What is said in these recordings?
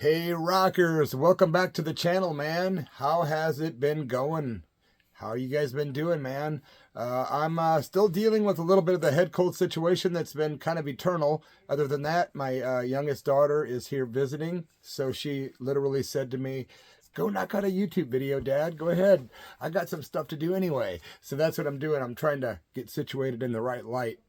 Hey rockers, welcome back to the channel, man. How has it been going? How you guys been doing, man? I'm still dealing with a little bit of the head cold situation that's been kind of eternal. Other than that, my youngest daughter is here visiting, so she literally said to me, go knock out a YouTube video, Dad. Go ahead. I got some stuff to do anyway. So that's what I'm doing. I'm trying to get situated in the right light.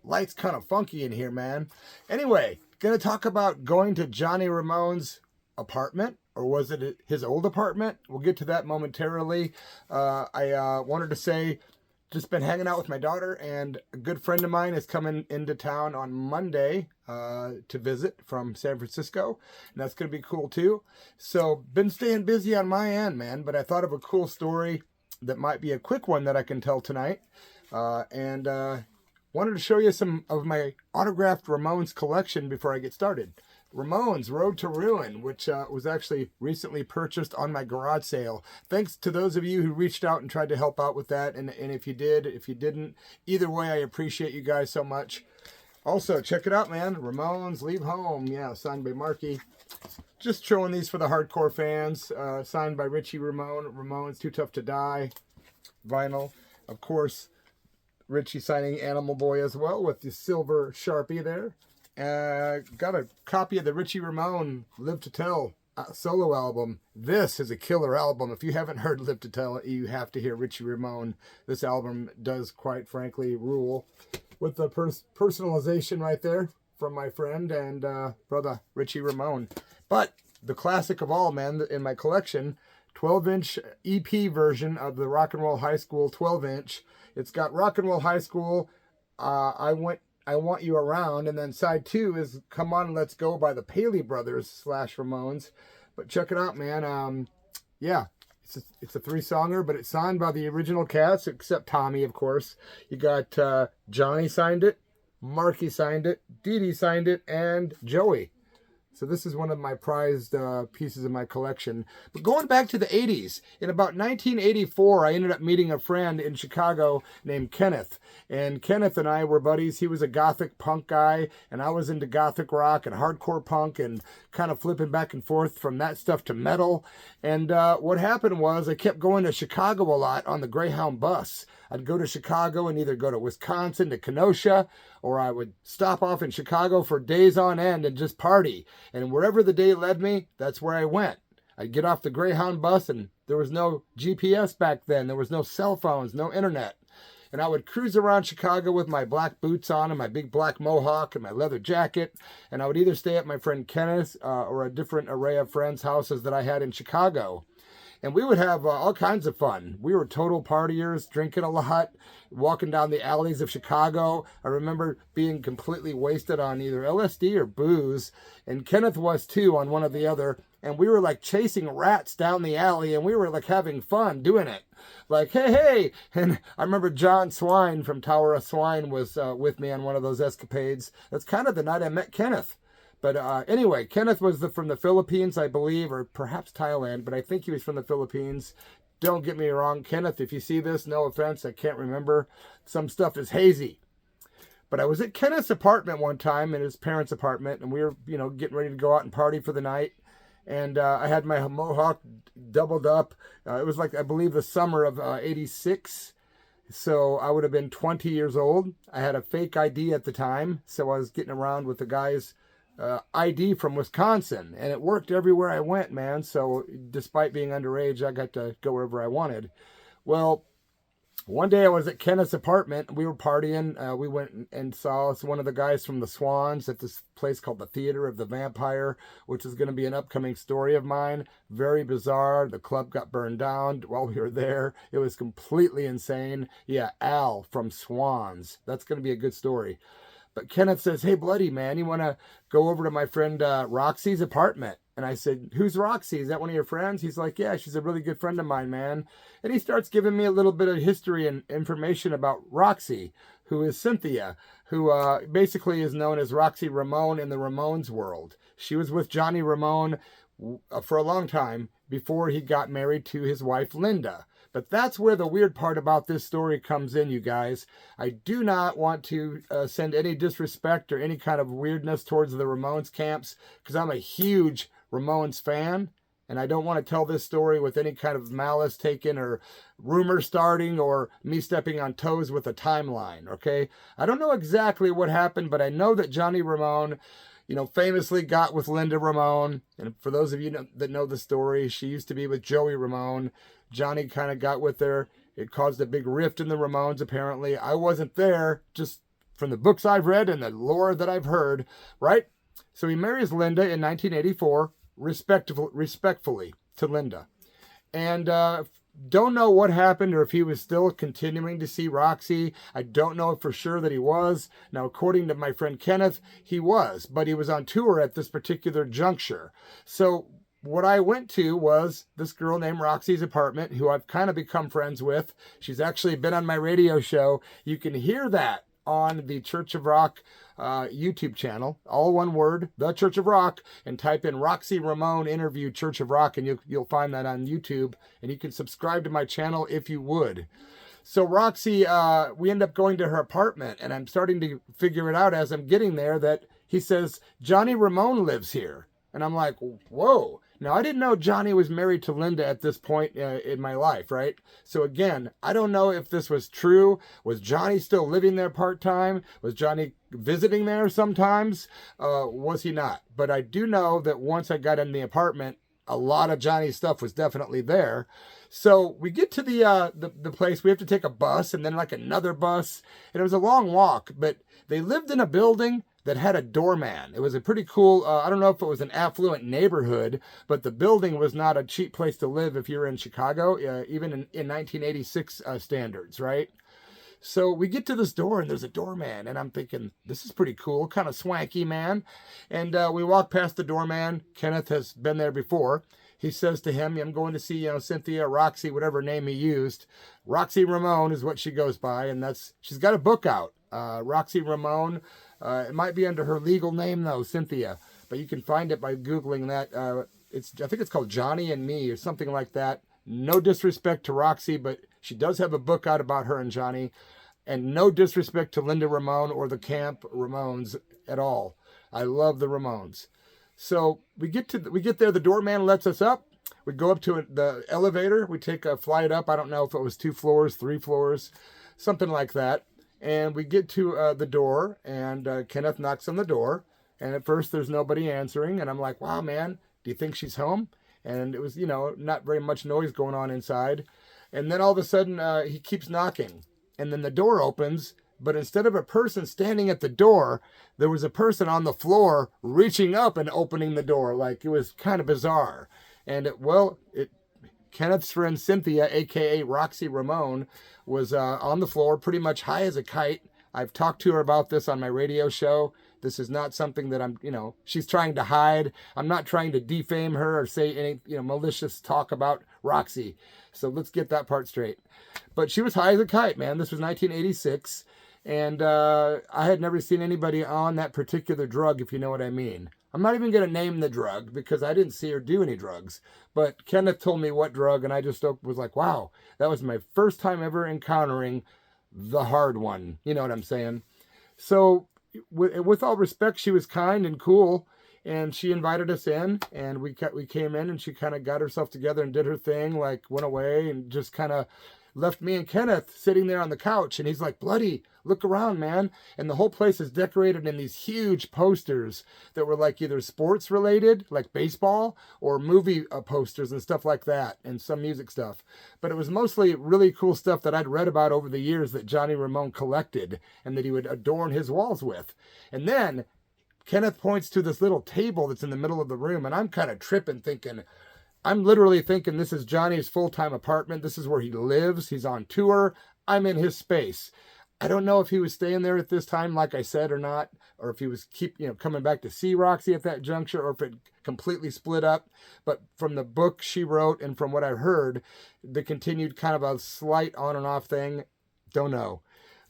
Light's kind of funky in here, man. Anyway, gonna talk about going to Johnny Ramone's apartment, or was it his old apartment? We'll get to that momentarily. I wanted to say, just been hanging out with my daughter, and a good friend of mine is coming into town on Monday to visit from San Francisco, and that's going to be cool too. So been staying busy on my end, man, but I thought of a cool story that might be a quick one that I can tell tonight, and wanted to show you some of my autographed Ramones collection before I get started. Ramones Road to Ruin, which was actually recently purchased on my garage sale. Thanks to those of you who reached out and tried to help out with that. And if you did, if you didn't, either way, I appreciate you guys so much. Also, check it out, man. Ramones Leave Home. Yeah, signed by Marky. Just showing these for the hardcore fans. Signed by Roxy Ramone. Ramones Too Tough to Die. Vinyl. Of course, Richie signing Animal Boy as well with the silver Sharpie there. Got a copy of the Roxy Ramone Live to Tell solo album. This is a killer album. If you haven't heard Live to Tell, you have to hear Roxy Ramone. This album does, quite frankly, rule. With the personalization right there from my friend and brother Roxy Ramone. But the classic of all, man, in my collection, 12-inch EP version of the Rock and Roll High School 12-inch. It's got Rock and Roll High School, I Want You Around, and then side 2 is Come On Let's Go by the Paley Brothers / Ramones. But check it out, man. Yeah, it's a 3-songer, but it's signed by the original cast, except Tommy, of course. You got Johnny signed it, Marky signed it, Dee Dee signed it, and Joey. So this is one of my prized pieces of my collection. But going back to the 80s, in about 1984, I ended up meeting a friend in Chicago named Kenneth. And Kenneth and I were buddies. He was a gothic punk guy, and I was into gothic rock and hardcore punk and kind of flipping back and forth from that stuff to metal. And what happened was I kept going to Chicago a lot on the Greyhound bus. I'd go to Chicago and either go to Wisconsin to Kenosha, or I would stop off in Chicago for days on end and just party. And wherever the day led me, that's where I went. I'd get off the Greyhound bus, and there was no GPS back then. There was no cell phones, no internet. And I would cruise around Chicago with my black boots on and my big black mohawk and my leather jacket. And I would either stay at my friend Kenneth or a different array of friends' houses that I had in Chicago. And we would have all kinds of fun. We were total partiers, drinking a lot, walking down the alleys of Chicago. I remember being completely wasted on either LSD or booze. And Kenneth was too on one or the other. And we were like chasing rats down the alley, and we were like having fun doing it. Like, hey, hey. And I remember John Swine from Tower of Swine was with me on one of those escapades. That's kind of the night I met Kenneth. But anyway, Kenneth was from the Philippines, I believe, or perhaps Thailand, but I think he was from the Philippines. Don't get me wrong, Kenneth, if you see this, no offense, I can't remember. Some stuff is hazy. But I was at Kenneth's apartment one time, in his parents' apartment, and we were, getting ready to go out and party for the night. And I had my mohawk doubled up. It was like, I believe, the summer of '86. So I would have been 20 years old. I had a fake ID at the time, so I was getting around with the guys' ID from Wisconsin, and it worked everywhere I went, man. So despite being underage, I got to go wherever I wanted. Well, one day I was at Kenneth's apartment. We were partying. We went and saw one of the guys from the Swans at this place called the Theater of the Vampire, which is going to be an upcoming story of mine. Very bizarre. The club got burned down while we were there. It was completely insane. Yeah, Al from Swans. That's going to be a good story. But Kenneth says, hey, Bloody, man, you want to go over to my friend Roxy's apartment? And I said, who's Roxy? Is that one of your friends? He's like, yeah, she's a really good friend of mine, man. And he starts giving me a little bit of history and information about Roxy, who is Cynthia, who basically is known as Roxy Ramone in the Ramones world. She was with Johnny Ramone for a long time before he got married to his wife, Linda. But that's where the weird part about this story comes in, you guys. I do not want to send any disrespect or any kind of weirdness towards the Ramones camps, because I'm a huge Ramones fan. And I don't want to tell this story with any kind of malice taken or rumor starting or me stepping on toes with a timeline, okay? I don't know exactly what happened, but I know that Johnny Ramone, famously got with Linda Ramone. And for those of you that know the story, she used to be with Joey Ramone. Johnny kind of got with her. It caused a big rift in the Ramones, apparently. I wasn't there, just from the books I've read and the lore that I've heard, right? So he marries Linda in 1984, respectfully to Linda. And don't know what happened or if he was still continuing to see Roxy. I don't know for sure that he was. Now, according to my friend Kenneth, he was, but he was on tour at this particular juncture. So what I went to was this girl named Roxy's apartment, who I've kind of become friends with. She's actually been on my radio show. You can hear that on the Church of Rock YouTube channel, all one word, The Church of Rock, and type in Roxy Ramone interview Church of Rock, and you'll find that on YouTube, and you can subscribe to my channel if you would. So Roxy, we end up going to her apartment, and I'm starting to figure it out as I'm getting there that he says, Johnny Ramone lives here. And I'm like, whoa. Now, I didn't know Johnny was married to Linda at this point in my life, right? So again, I don't know if this was true. Was Johnny still living there part-time? Was Johnny visiting there sometimes? Was he not? But I do know that once I got in the apartment, a lot of Johnny's stuff was definitely there. So we get to the place. We have to take a bus and then like another bus. And it was a long walk, but they lived in a building that had a doorman. It was a pretty cool, I don't know if it was an affluent neighborhood, but the building was not a cheap place to live if you're in Chicago, even in 1986 standards, right? So we get to this door and there's a doorman, and I'm thinking, this is pretty cool, kind of swanky, man. And we walk past the doorman. Kenneth has been there before. He says to him, I'm going to see, Cynthia, Roxy, whatever name he used. Roxy Ramone is what she goes by, and she's got a book out, Roxy Ramone. It might be under her legal name, though, Cynthia, but you can find it by Googling that. I think it's called Johnny and Me or something like that. No disrespect to Roxy, but she does have a book out about her and Johnny, and no disrespect to Linda Ramone or the Camp Ramones at all. I love the Ramones. So we get there. The doorman lets us up. We go up to the elevator. We take a flight up. I don't know if it was 2 floors, 3 floors, something like that. And we get to the door, and Kenneth knocks on the door. And at first, there's nobody answering. And I'm like, wow, man, do you think she's home? And it was, not very much noise going on inside. And then all of a sudden, he keeps knocking. And then the door opens. But instead of a person standing at the door, there was a person on the floor reaching up and opening the door. Like, it was kind of bizarre. And Kenneth's friend Cynthia, a.k.a. Roxy Ramone, was on the floor pretty much high as a kite. I've talked to her about this on my radio show. This is not something that she's trying to hide. I'm not trying to defame her or say any, malicious talk about Roxy. So let's get that part straight. But she was high as a kite, man. This was 1986. And I had never seen anybody on that particular drug, if you know what I mean. I'm not even going to name the drug because I didn't see her do any drugs. But Kenneth told me what drug, and I just was like, wow, that was my first time ever encountering the hard one. You know what I'm saying? So with all respect, she was kind and cool, and she invited us in, and we came in, and she kind of got herself together and did her thing, like went away and just kind of left me and Kenneth sitting there on the couch. And he's like, Bloody, look around, man. And the whole place is decorated in these huge posters that were like either sports related, like baseball, or movie posters and stuff like that, and some music stuff. But it was mostly really cool stuff that I'd read about over the years that Johnny Ramone collected and that he would adorn his walls with. And then Kenneth points to this little table that's in the middle of the room, and I'm kind of tripping, thinking, I'm literally thinking this is Johnny's full-time apartment. This is where he lives. He's on tour. I'm in his space. I don't know if he was staying there at this time, like I said, or not, or if he was coming back to see Roxy at that juncture, or if it completely split up. But from the book she wrote and from what I heard, the continued kind of a slight on and off thing, don't know.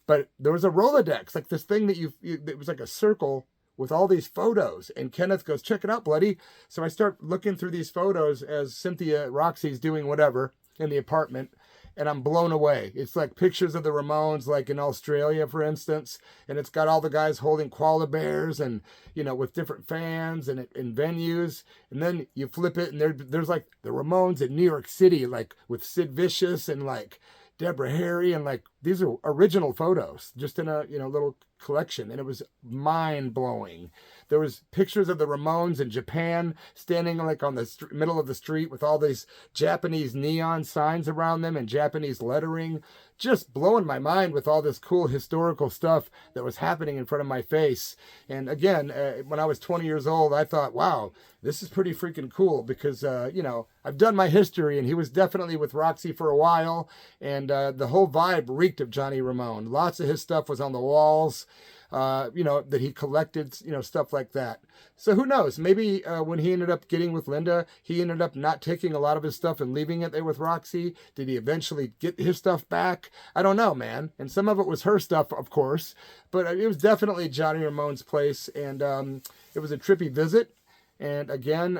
But there was a Rolodex, like this thing that it was like a circle with all these photos. And Kenneth goes, check it out, Bloody. So I start looking through these photos as Cynthia, Roxy's doing whatever in the apartment. and I'm blown away. It's like pictures of the Ramones, like in Australia, for instance, and it's got all the guys holding koala bears and, you know, with different fans and in venues. And then you flip it, and there's like the Ramones in New York City, like with Sid Vicious and like Deborah Harry, and like these are original photos just in a, you know, little collection, and it was mind blowing. There was pictures of the Ramones in Japan standing like on the middle of the street with all these Japanese neon signs around them and Japanese lettering, just blowing my mind with all this cool historical stuff that was happening in front of my face. And again, when I was 20 years old, I thought, wow, this is pretty freaking cool, because, you know, I've done my history, and he was definitely with Roxy for a while, and the whole vibe reeked of Johnny Ramone. Lots of his stuff was on the walls, you know, that he collected, you know, stuff like that. So who knows? Maybe when he ended up getting with Linda, he ended up not taking a lot of his stuff and leaving it there with Roxy. Did he eventually get his stuff back? I don't know, man. And some of it was her stuff, of course, but it was definitely Johnny Ramone's place, and it was a trippy visit. And again,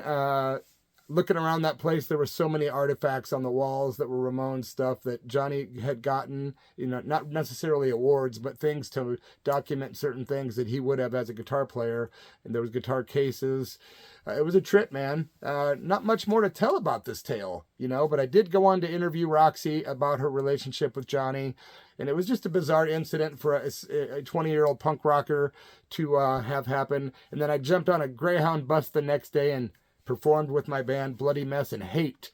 looking around that place, there were so many artifacts on the walls that were Ramones stuff that Johnny had gotten, you know, not necessarily awards, but things to document certain things that he would have as a guitar player. And there was guitar cases. It was a trip, man. Not much more to tell about this tale, you know, but I did go on to interview Roxy about her relationship with Johnny. And it was just a bizarre incident for a 20-year-old punk rocker to have happen. And then I jumped on a Greyhound bus the next day and performed with my band Bloody Mess and Hate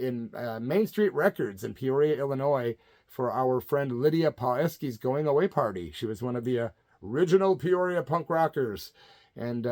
in Main Street Records in Peoria, Illinois, for our friend Lydia Paeski's going away party. She was one of the original Peoria punk rockers. And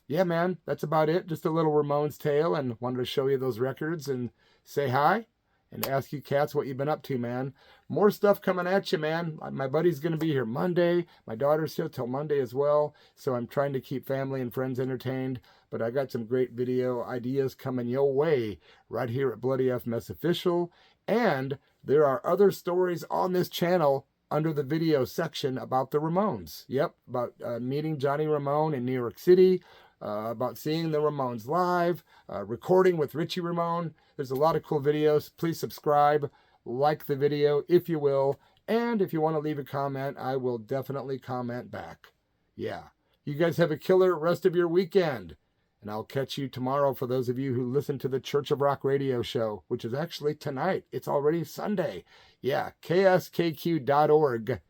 yeah, man, that's about it. Just a little Ramones tale, and wanted to show you those records and say hi and ask you cats what you've been up to, man. More stuff coming at you, man. My buddy's going to be here Monday. My daughter's here till Monday as well. So I'm trying to keep family and friends entertained. But I got some great video ideas coming your way right here at Bloody F Mess Official. And there are other stories on this channel under the video section about the Ramones. Yep, about meeting Johnny Ramone in New York City, about seeing the Ramones live, recording with Richie Ramone. There's a lot of cool videos. Please subscribe, like the video if you will, and if you want to leave a comment, I will definitely comment back. Yeah, you guys have a killer rest of your weekend, and I'll catch you tomorrow for those of you who listen to the Church of Rock radio show, which is actually tonight. It's already Sunday. Yeah, kskq.org,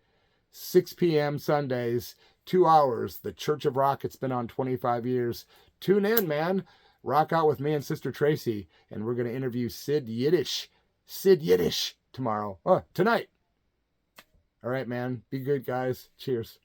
6 p.m. Sundays, 2 hours. The Church of Rock, it's been on 25 years. Tune in, man. Rock out with me and Sister Tracy, and we're going to interview Sid Yiddish tomorrow. Tonight. All right, man. Be good, guys. Cheers.